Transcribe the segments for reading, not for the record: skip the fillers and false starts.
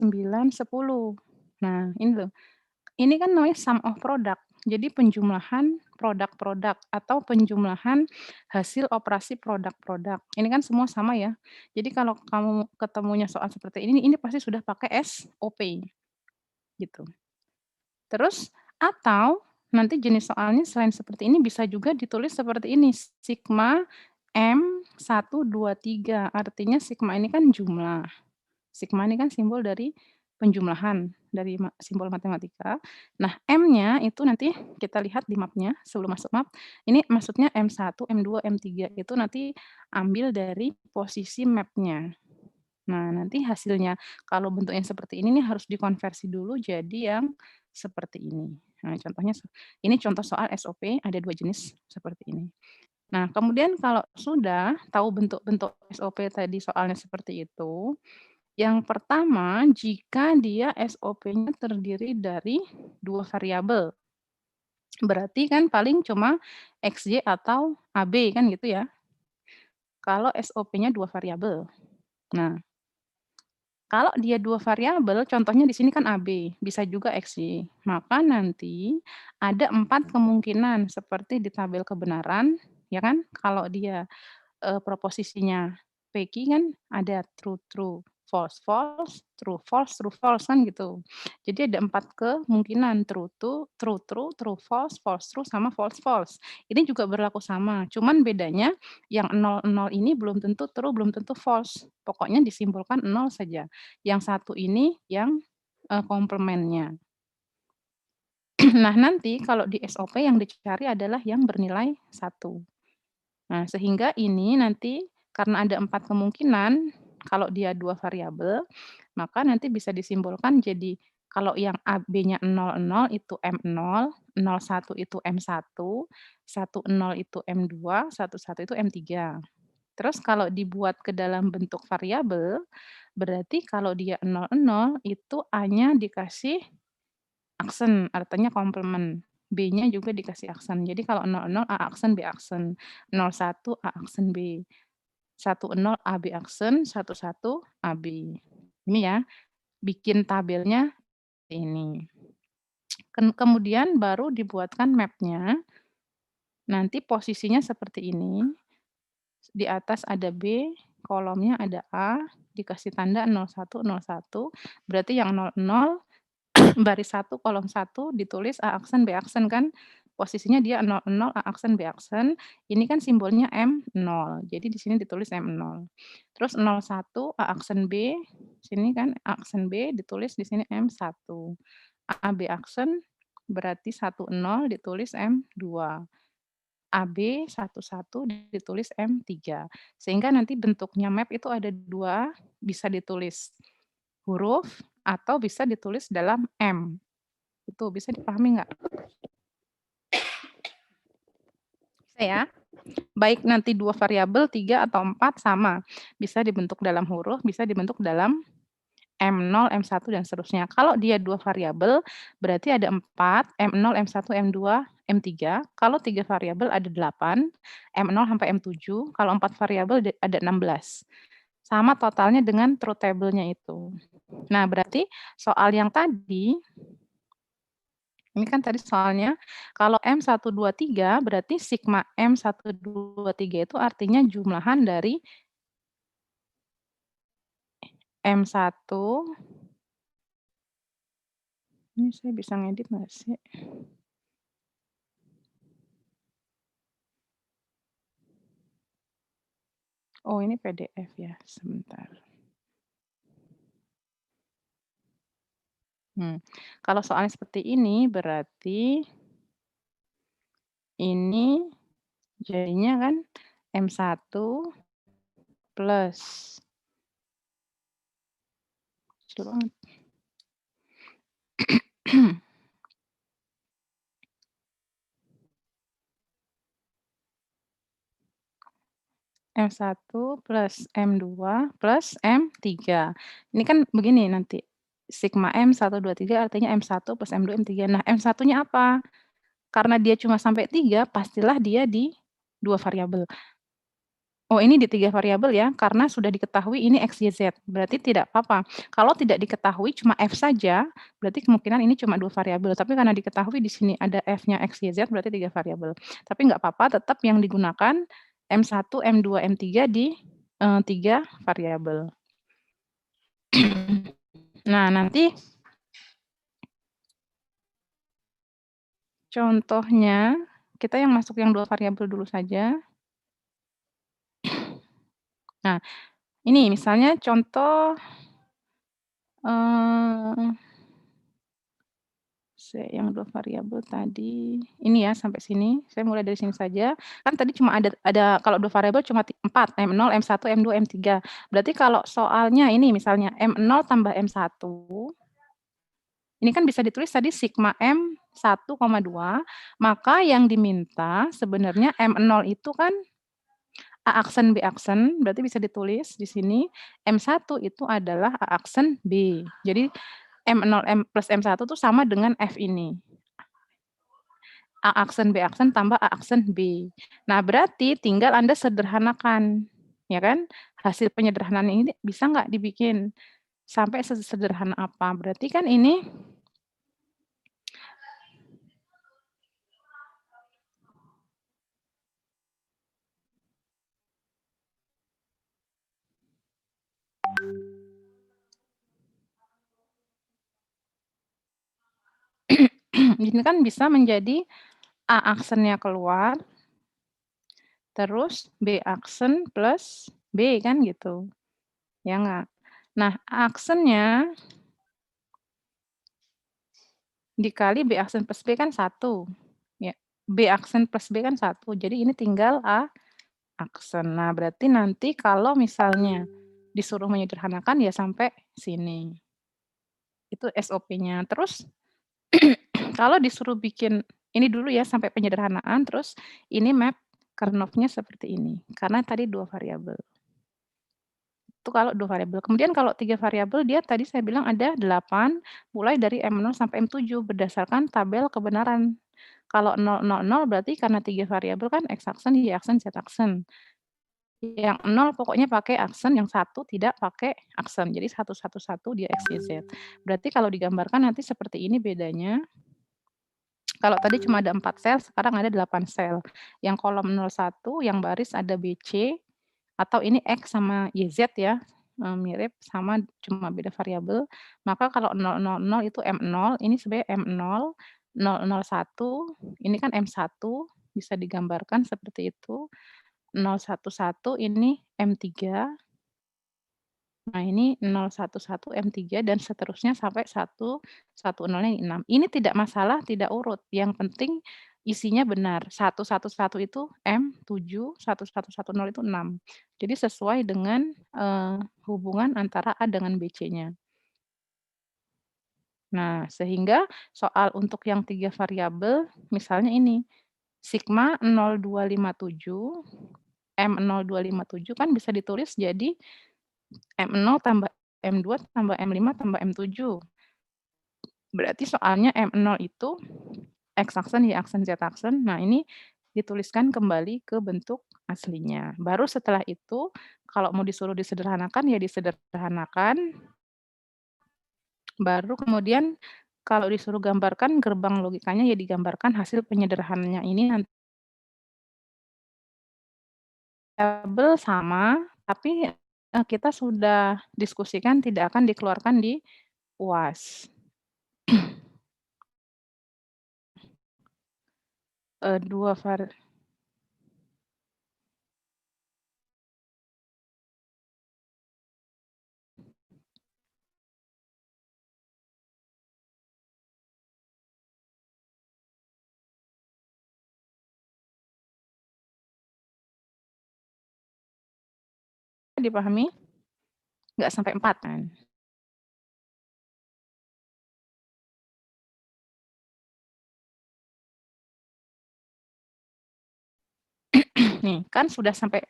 9, 10. Nah, ini loh. Ini kan namanya sum of product. Jadi penjumlahan produk-produk atau penjumlahan hasil operasi produk-produk. Ini kan semua sama ya. Jadi kalau kamu ketemunya soal seperti ini pasti sudah pakai SOP gitu. Terus atau nanti jenis soalnya selain seperti ini bisa juga ditulis seperti ini, sigma M1, 2, 3. Artinya sigma ini kan jumlah. Sigma ini kan simbol dari penjumlahan, dari simbol matematika. Nah, M-nya itu nanti kita lihat di mapnya sebelum masuk map, ini maksudnya M1, M2, M3 itu nanti ambil dari posisi mapnya. Nah, nanti hasilnya kalau bentuknya seperti ini nih harus dikonversi dulu jadi yang seperti ini. Nah, contohnya ini contoh soal SOP ada 2 jenis seperti ini. Nah, kemudian kalau sudah tahu bentuk-bentuk SOP tadi soalnya seperti itu, yang pertama jika dia SOP-nya terdiri dari 2 variabel. Berarti kan paling cuma XY atau AB kan gitu ya. Kalau SOP-nya 2 variabel. Nah, kalau dia 2 variabel, contohnya di sini kan AB, bisa juga XY. Maka nanti ada 4 kemungkinan seperti di tabel kebenaran, ya kan? Kalau dia, proposisinya PQ kan ada true, true, false, false, true, false, true, false, kan gitu. Jadi ada 4 kemungkinan true, true, true, true, false, false, true, sama false, false. Ini juga berlaku sama, cuman bedanya yang 0, 0 ini belum tentu true, belum tentu false. Pokoknya disimbolkan 0 saja. Yang 1 ini yang, komplementnya. Nah, nanti kalau di SOP yang dicari adalah yang bernilai 1. Nah, sehingga ini nanti karena ada 4 kemungkinan, kalau dia 2 variabel, maka nanti bisa disimbolkan jadi kalau yang AB-nya 0, 0 itu M0, 0, 1 itu M1, 1, 0 itu M2, 1, 1 itu M3. Terus kalau dibuat ke dalam bentuk variabel, berarti kalau dia 0, 0 itu A-nya dikasih aksen, artinya komplement. B-nya juga dikasih aksen. Jadi kalau 0, 0 A aksen, B aksen. 0, 1 A aksen B. 1, 0 AB aksen, 1, 1 AB. Ini ya, bikin tabelnya ini. Kemudian baru dibuatkan map-nya. Nanti posisinya seperti ini. Di atas ada B, kolomnya ada A, dikasih tanda 01, 01. Berarti yang 0, 0 baris 1 kolom 1 ditulis A aksen, B aksen kan, posisinya dia 0, 0 A aksen, B aksen, ini kan simbolnya M0, jadi di sini ditulis M0. Terus 01 A aksen B, sini kan A aksen B ditulis di sini M1. A, B aksen berarti 10 ditulis M2. AB 11 ditulis M3. Sehingga nanti bentuknya map itu ada 2, bisa ditulis huruf atau bisa ditulis dalam M. Itu bisa dipahami nggak? Bisa ya? Baik nanti 2 variabel, 3 atau 4 sama. Bisa dibentuk dalam huruf, bisa dibentuk dalam M0, M1 dan seterusnya. Kalau dia 2 variabel, berarti ada 4, M0, M1, M2, M3. Kalau 3 variabel ada 8, M0 sampai M7. Kalau 4 variabel ada 16. Sama totalnya dengan truth table-nya itu. Nah, berarti soal yang tadi ini kan tadi soalnya, kalau M1, 2, 3 berarti sigma M1, 2, 3 itu artinya jumlahan dari M1 ini saya bisa ngedit nggak sih? Oh, ini PDF ya, sebentar. Kalau soalnya seperti ini berarti ini jadinya kan M1 plus kecil banget. M1 plus M2 plus M3. Ini kan begini nanti, sigma M1, 2, 3 artinya M1 plus M2, M3. Nah, M1-nya apa? Karena dia cuma sampai 3, pastilah dia di 2 variabel. Oh, ini di 3 variabel ya, karena sudah diketahui ini X, Y, Z, berarti tidak apa-apa. Kalau tidak diketahui cuma F saja, berarti kemungkinan ini cuma 2 variabel, tapi karena diketahui di sini ada F-nya X, Y, Z, berarti 3 variabel. Tapi nggak apa-apa, tetap yang digunakan M1, M2, M3 di, 3 variabel. Nah, nanti contohnya, kita yang masuk yang 2 variabel dulu saja. Nah, ini misalnya contoh, eee yang 2 variabel tadi, ini ya sampai sini, saya mulai dari sini saja. Kan tadi cuma ada kalau 2 variabel cuma 4, M0, M1, M2, M3. Berarti kalau soalnya ini misalnya M0 tambah M1, ini kan bisa ditulis tadi sigma M1,2, maka yang diminta sebenarnya M0 itu kan A aksen, B aksen, berarti bisa ditulis di sini M1 itu adalah A aksen B. Jadi M0 plus M1 tuh sama dengan F ini. A aksen, B aksen, tambah A aksen B. Nah, berarti tinggal Anda sederhanakan, ya kan? Hasil penyederhanaan ini bisa nggak dibikin sampai sesederhana apa? Berarti kan ini ini kan bisa menjadi A aksennya keluar, terus B aksen plus B kan gitu, ya nggak? Nah, A aksennya dikali B aksen plus B kan 1, ya. B aksen plus B kan 1, jadi ini tinggal A aksen. Nah, berarti nanti kalau misalnya disuruh menyederhanakan ya sampai sini. Itu SOP-nya. Terus kalau disuruh bikin ini dulu ya sampai penyederhanaan, terus ini map Karnaugh-nya seperti ini, karena tadi 2 variabel. Itu kalau 2 variabel. Kemudian kalau 3 variabel dia tadi saya bilang ada 8, mulai dari M0 sampai M7 berdasarkan tabel kebenaran. Kalau 0, 0, 0 berarti karena 3 variabel kan X aksen, Y aksen, Z aksen. Yang 0 pokoknya pakai aksen, yang 1 tidak pakai aksen. Jadi 111 dia X, Y, Z. Berarti kalau digambarkan nanti seperti ini bedanya. Kalau tadi cuma ada 4 sel, sekarang ada 8 sel. Yang kolom 01, yang baris ada BC, atau ini X sama YZ ya, mirip sama cuma beda variabel. Maka kalau 000 itu M0, ini sebenarnya M0, 001, ini kan M1, bisa digambarkan seperti itu. 011 ini M3. Nah, ini 011 M3 dan seterusnya sampai 110-nya 6. Ini tidak masalah, tidak urut, yang penting isinya benar. 111 itu M7, 1110 itu 6. Jadi sesuai dengan, hubungan antara A dengan BC-nya. Nah, sehingga soal untuk yang 3 variabel, misalnya ini, sigma 0257, M0257 kan bisa ditulis jadi M0 tambah M2 tambah M5 tambah M7. Berarti soalnya M0 itu X aksen, Y aksen, Z aksen. Nah, ini dituliskan kembali ke bentuk aslinya. Baru setelah itu kalau mau disuruh disederhanakan, ya disederhanakan. Baru kemudian kalau disuruh gambarkan gerbang logikanya, ya digambarkan hasil penyederhanaannya ini nanti variabel sama, tapi, kita sudah diskusikan tidak akan dikeluarkan di UAS. 2 dipahami? Nggak sampai 4 kan? Nih, kan sudah sampai,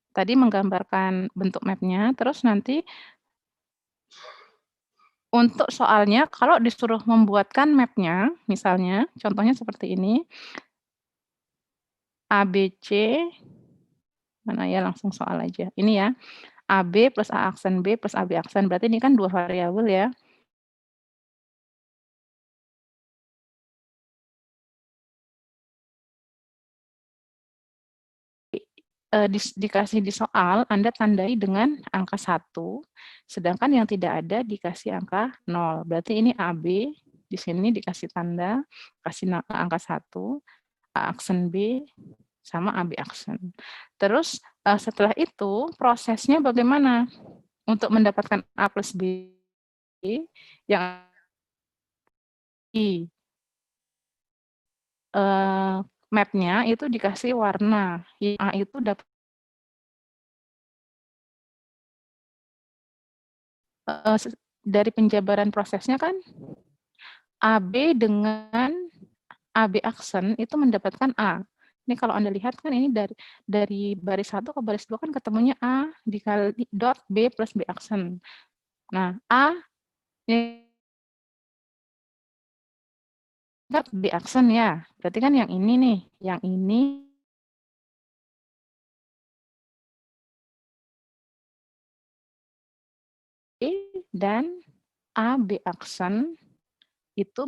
tadi menggambarkan bentuk map-nya, terus nanti untuk soalnya kalau disuruh membuatkan map-nya, misalnya contohnya seperti ini, ABC Mana ya, langsung soal aja. Ini ya, AB plus A aksen B plus AB aksen, berarti ini kan 2 variabel ya. Dikasih di soal, Anda tandai dengan angka 1, sedangkan yang tidak ada dikasih angka 0. Berarti ini AB, di sini dikasih tanda, kasih angka 1, A aksen B, sama AB aksen. Terus, setelah itu prosesnya bagaimana untuk mendapatkan A plus B yang I, map-nya itu dikasih warna, yang A itu dapat dari penjabaran prosesnya kan AB dengan AB aksen itu mendapatkan A. Ini kalau Anda lihat kan ini dari baris 1 ke baris 2 kan ketemunya A dikali dot B plus B aksen. Nah, A ini dot B aksen ya, berarti kan yang ini nih, yang ini dan AB aksen itu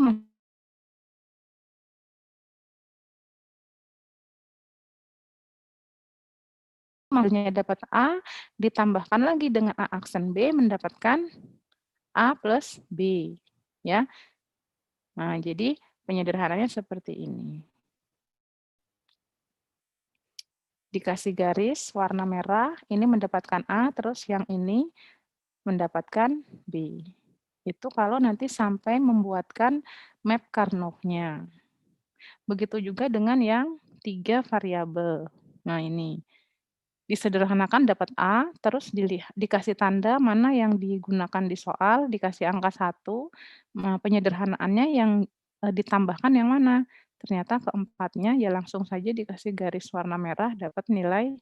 dapat A, ditambahkan lagi dengan A aksen B mendapatkan A plus B, ya. Nah, jadi penyederhanaannya seperti ini. Dikasih garis warna merah, ini mendapatkan A, terus yang ini mendapatkan B. Itu kalau nanti sampai membuatkan map Karnaugh-nya. Begitu juga dengan yang 3 variabel. Nah, ini. Disederhanakan dapat A, terus dikasih tanda mana yang digunakan di soal, dikasih angka 1, penyederhanaannya yang, ditambahkan yang mana. Ternyata keempatnya ya langsung saja dikasih garis warna merah dapat nilai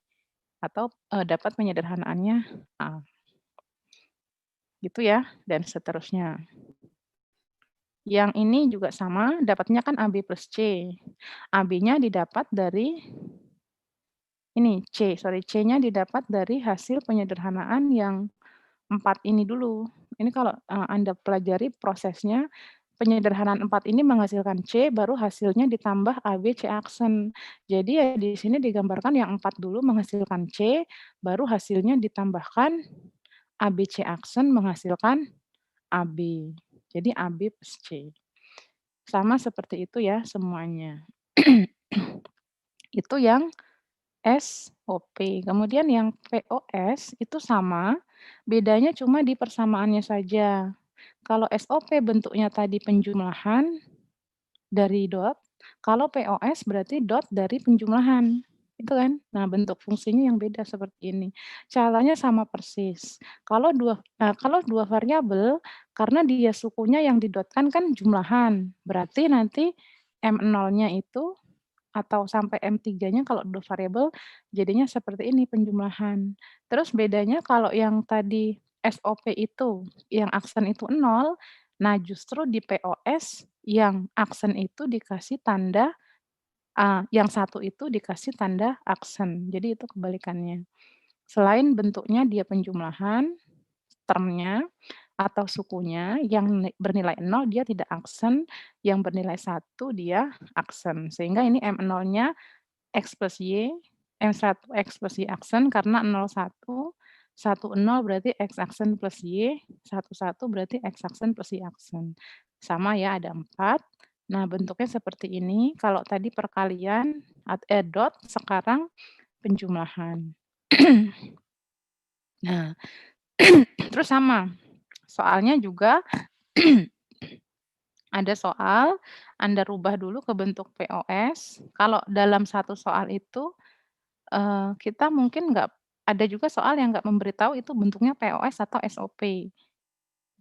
atau, dapat penyederhanaannya A. Gitu ya, dan seterusnya. Yang ini juga sama, dapatnya kan AB plus C. AB-nya didapat dari ini C-nya didapat dari hasil penyederhanaan yang 4 ini dulu. Ini kalau, Anda pelajari prosesnya, penyederhanaan 4 ini menghasilkan C, baru hasilnya ditambah AB C aksen. Jadi ya di sini digambarkan yang 4 dulu menghasilkan C, baru hasilnya ditambahkan AB C aksen menghasilkan AB. Jadi AB plus C. Sama seperti itu ya semuanya. Itu yang SOP. Kemudian yang POS itu sama, bedanya cuma di persamaannya saja. Kalau SOP bentuknya tadi penjumlahan dari dot, kalau POS berarti dot dari penjumlahan, itu kan. Nah, bentuk fungsinya yang beda seperti ini. Caranya sama persis. Kalau 2 variabel, karena dia sukunya yang didotkan kan jumlahan, berarti nanti M0-nya itu atau sampai M3-nya kalau 2 variabel, jadinya seperti ini penjumlahan. Terus bedanya kalau yang tadi SOP itu, yang aksen itu 0, nah justru di POS yang aksen itu dikasih tanda yang satu itu dikasih tanda aksen. Jadi itu kebalikannya. Selain bentuknya dia penjumlahan, termnya atau sukunya yang bernilai 0 dia tidak aksen, yang bernilai 1 dia aksen. Sehingga ini M0-nya X plus Y, M1 X plus Y aksen karena 0, 1, 1, 0 berarti X aksen plus Y, 1, 1 berarti X aksen plus Y aksen. Sama ya ada 4. Nah bentuknya seperti ini, kalau tadi perkalian dot, sekarang penjumlahan. Nah, terus sama, soalnya juga ada soal, Anda rubah dulu ke bentuk POS, kalau dalam satu soal itu kita mungkin nggak ada juga soal yang nggak memberitahu itu bentuknya POS atau SOP.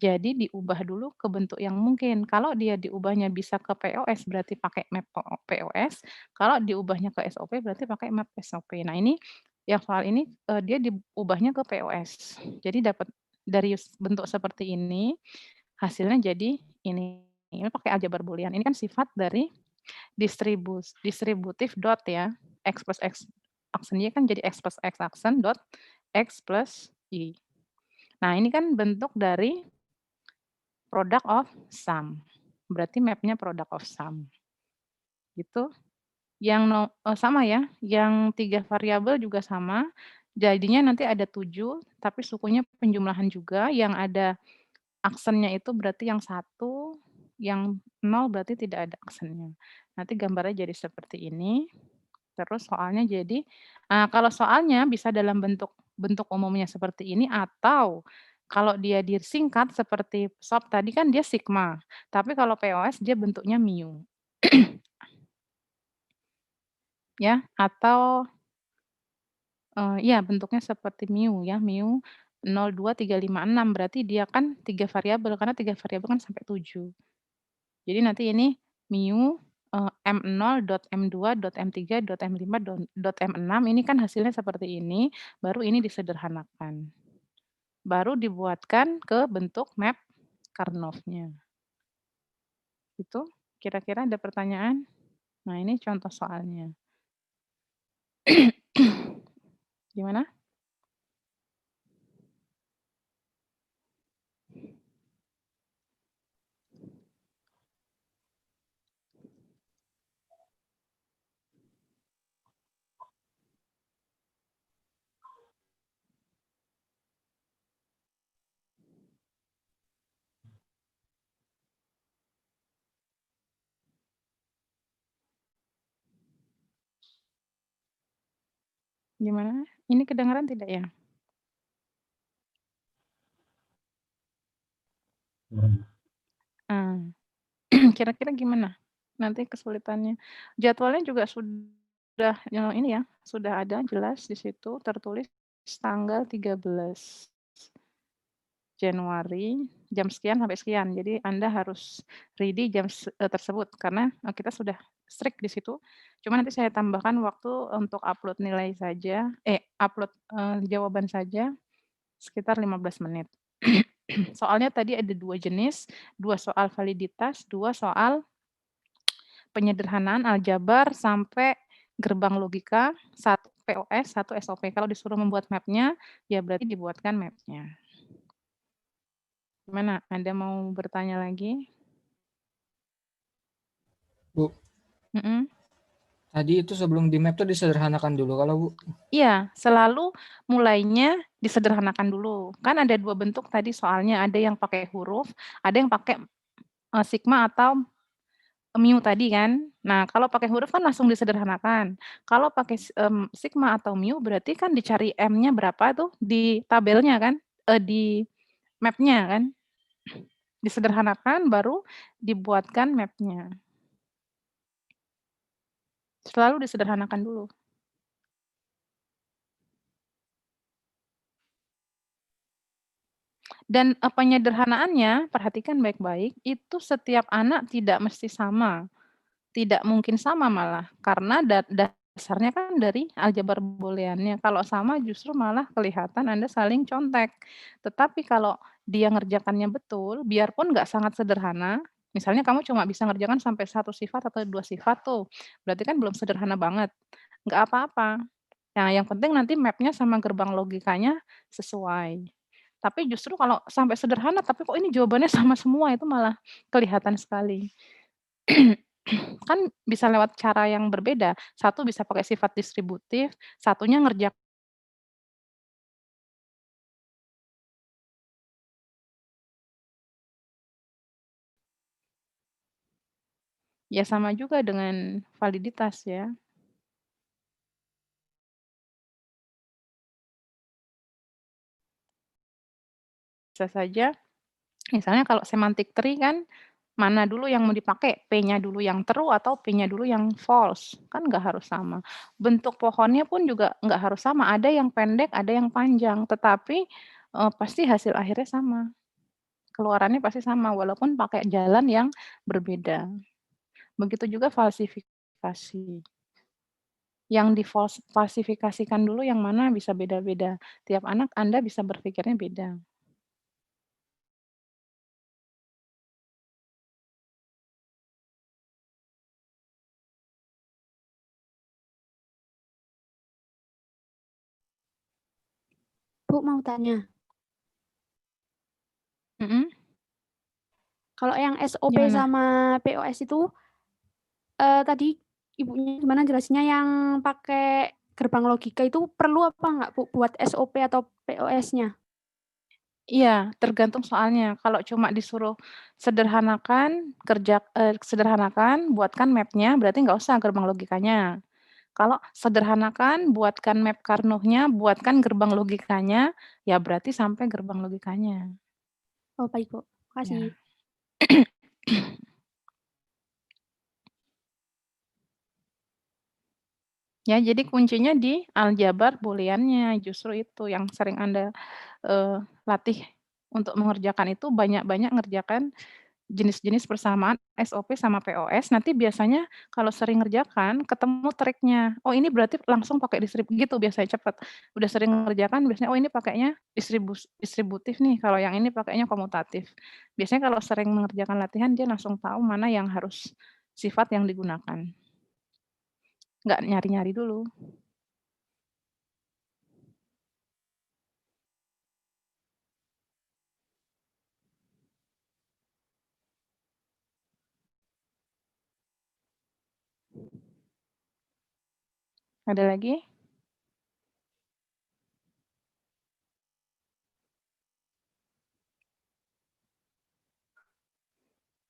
Jadi diubah dulu ke bentuk yang mungkin. Kalau dia diubahnya bisa ke POS berarti pakai map POS, kalau diubahnya ke SOP berarti pakai map SOP. Nah ini, yang soal ini, dia diubahnya ke POS. Jadi dapat dari bentuk seperti ini, hasilnya jadi ini. Ini pakai aljabar boolean. Ini kan sifat dari distributif dot ya, X plus X aksen Y kan jadi X plus X aksen dot X plus Y. Nah, ini kan bentuk dari product of sum. Berarti map-nya product of sum, gitu. Sama ya, yang 3 variabel juga sama, jadinya nanti ada 7, tapi sukunya penjumlahan juga, yang ada aksennya itu berarti yang 1, yang 0 berarti tidak ada aksennya. Nanti gambarnya jadi seperti ini, terus soalnya jadi kalau soalnya bisa dalam bentuk bentuk umumnya seperti ini atau kalau dia disingkat seperti SOP tadi kan dia sigma, tapi kalau POS dia bentuknya mu, ya, atau iya bentuknya seperti mu ya, mu 0, 2, 3, 5, 6 berarti dia kan 3 variabel, karena 3 variabel kan sampai 7. Jadi nanti ini mu, M0 dot M2 dot M3 dot M5 dot M6 ini kan hasilnya seperti ini, baru ini disederhanakan. Baru dibuatkan ke bentuk map Karnaugh-nya. Itu, kira-kira ada pertanyaan? Nah ini contoh soalnya. Gimana? Gimana? Ini kedengeran tidak ya? Ah, kira-kira gimana? Nanti kesulitannya. Jadwalnya juga sudah ini ya, sudah ada jelas di situ tertulis tanggal 13 Januari jam sekian sampai sekian. Jadi Anda harus ready tersebut karena, kita sudah strict di situ. Cuma nanti saya tambahkan waktu untuk upload nilai saja upload, jawaban saja sekitar 15 menit. Soalnya tadi ada 2 jenis, 2 soal validitas, 2 soal penyederhanaan aljabar sampai gerbang logika, 1 POS, 1 SOP. Kalau disuruh membuat map-nya, ya berarti dibuatkan map-nya. Gimana, Anda mau bertanya lagi? Bu, Mhm. tadi itu sebelum di-map tuh disederhanakan dulu kalau, Bu? Iya, selalu mulainya disederhanakan dulu. Kan ada 2 bentuk tadi soalnya, ada yang pakai huruf, ada yang pakai, sigma atau mu tadi kan. Nah, kalau pakai huruf kan langsung disederhanakan. Kalau pakai sigma atau mu berarti kan dicari M-nya berapa tuh di tabelnya kan, di map-nya kan. Disederhanakan baru dibuatkan map-nya. Selalu disederhanakan dulu. Dan, penyederhanaannya, perhatikan baik-baik, itu setiap anak tidak mesti sama. Tidak mungkin sama malah, karena dasarnya kan dari aljabar booleannya. Kalau sama justru malah kelihatan Anda saling contek. Tetapi kalau dia ngerjakannya betul, biarpun nggak sangat sederhana, misalnya kamu cuma bisa ngerjakan sampai 1 sifat atau 2 sifat tuh, berarti kan belum sederhana banget. Nggak apa-apa. Nah, yang penting nanti map-nya sama gerbang logikanya sesuai. Tapi justru kalau sampai sederhana, tapi kok ini jawabannya sama semua, itu malah kelihatan sekali. Kan bisa lewat cara yang berbeda, satu bisa pakai sifat distributif, satunya ya sama juga dengan validitas ya. Bisa saja misalnya kalau semantic tree kan, mana dulu yang mau dipakai, P-nya dulu yang true atau P-nya dulu yang false, kan nggak harus sama. Bentuk pohonnya pun juga nggak harus sama, ada yang pendek, ada yang panjang, tetapi, pasti hasil akhirnya sama. Keluarannya pasti sama, walaupun pakai jalan yang berbeda. Begitu juga falsifikasi. Yang falsifikasikan dulu yang mana bisa beda-beda. Tiap anak Anda bisa berpikirnya beda. Bu, mau tanya. Mhm. Kalau yang SOP Gimana? sama POS itu, tadi Ibunya gimana jelasinnya yang pakai gerbang logika itu perlu apa nggak, Bu, buat SOP atau POS-nya? Iya, tergantung soalnya. Kalau cuma disuruh sederhanakan, buatkan map-nya, berarti nggak usah gerbang logikanya. Kalau sederhanakan, buatkan map Karnuh-nya, buatkan gerbang logikanya, ya berarti sampai gerbang logikanya. Oh, baik, Bu. Ya. Makasih. Ya, jadi kuncinya di aljabar boolean-nya, justru itu yang sering Anda, latih untuk mengerjakan itu banyak-banyak ngerjakan jenis-jenis persamaan SOP sama POS, nanti biasanya kalau sering ngerjakan ketemu triknya, oh ini berarti langsung pakai gitu biasanya cepet. Udah sering ngerjakan biasanya, oh ini pakainya distributif nih, kalau yang ini pakainya komutatif. Biasanya kalau sering mengerjakan latihan dia langsung tahu mana yang harus sifat yang digunakan. Nggak nyari-nyari dulu. Ada lagi?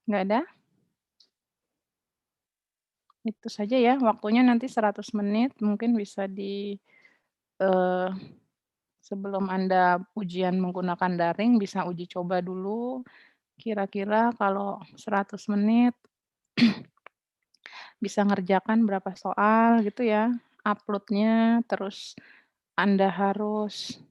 Nggak ada? Itu saja ya, waktunya nanti 100 menit, mungkin bisa eee, sebelum Anda ujian menggunakan daring, bisa uji coba dulu, kira-kira kalau 100 menit bisa ngerjakan berapa soal gitu ya, upload-nya, terus Anda harus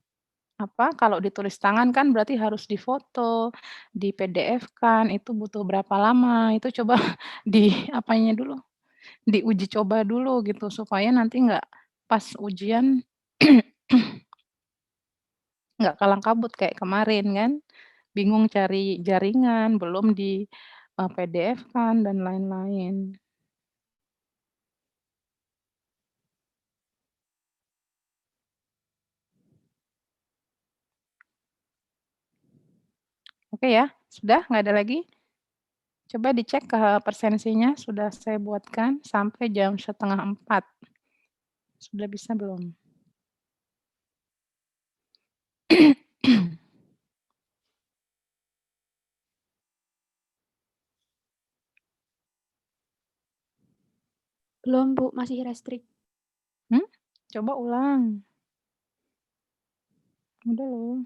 kalau ditulis tangan kan berarti harus difoto, di-PDF-kan, itu butuh berapa lama, itu coba apanya dulu, diuji coba dulu gitu, supaya nanti nggak pas ujian nggak kalang kabut kayak kemarin kan, bingung cari jaringan, belum PDF-kan dan lain-lain. Oke ya, sudah nggak ada lagi? Coba dicek persensinya sudah saya buatkan sampai jam 3:30. Sudah bisa belum? Belum, Bu, masih restrik. Coba ulang. Udah loh.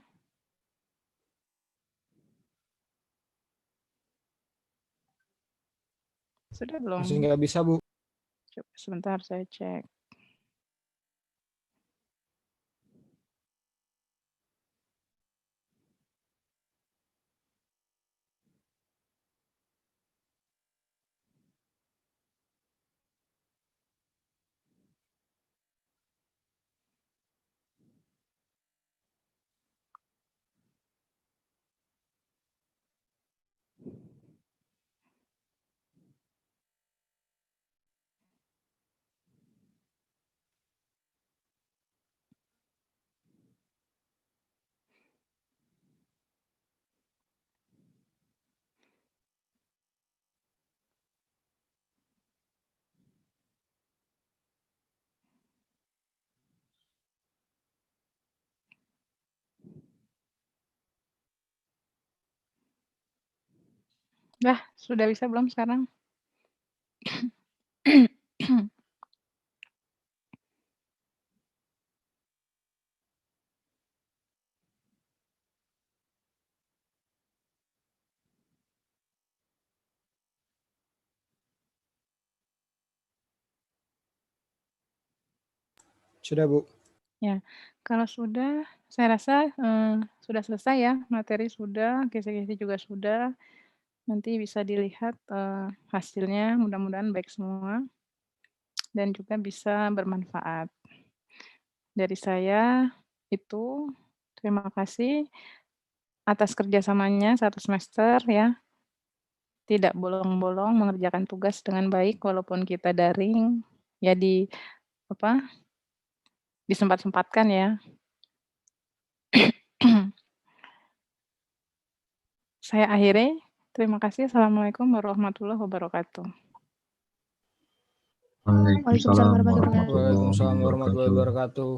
Sudah Masih belum? nggak bisa, Bu. Coba sebentar saya cek. Dah, sudah bisa belum sekarang? Sudah, Bu. Ya, kalau sudah, saya rasa, sudah selesai ya, materi sudah, kisi-kisi juga sudah. Nanti bisa dilihat, hasilnya, mudah-mudahan baik semua dan juga bisa bermanfaat. Dari saya itu, terima kasih atas kerjasamanya 1 semester ya, tidak bolong-bolong mengerjakan tugas dengan baik walaupun kita daring, ya apa, disempat-sempatkan ya. Saya akhiri. Terima kasih. Assalamualaikum warahmatullahi wabarakatuh. Waalaikumsalam warahmatullahi wabarakatuh. Waalaikumsalam warahmatullahi wabarakatuh.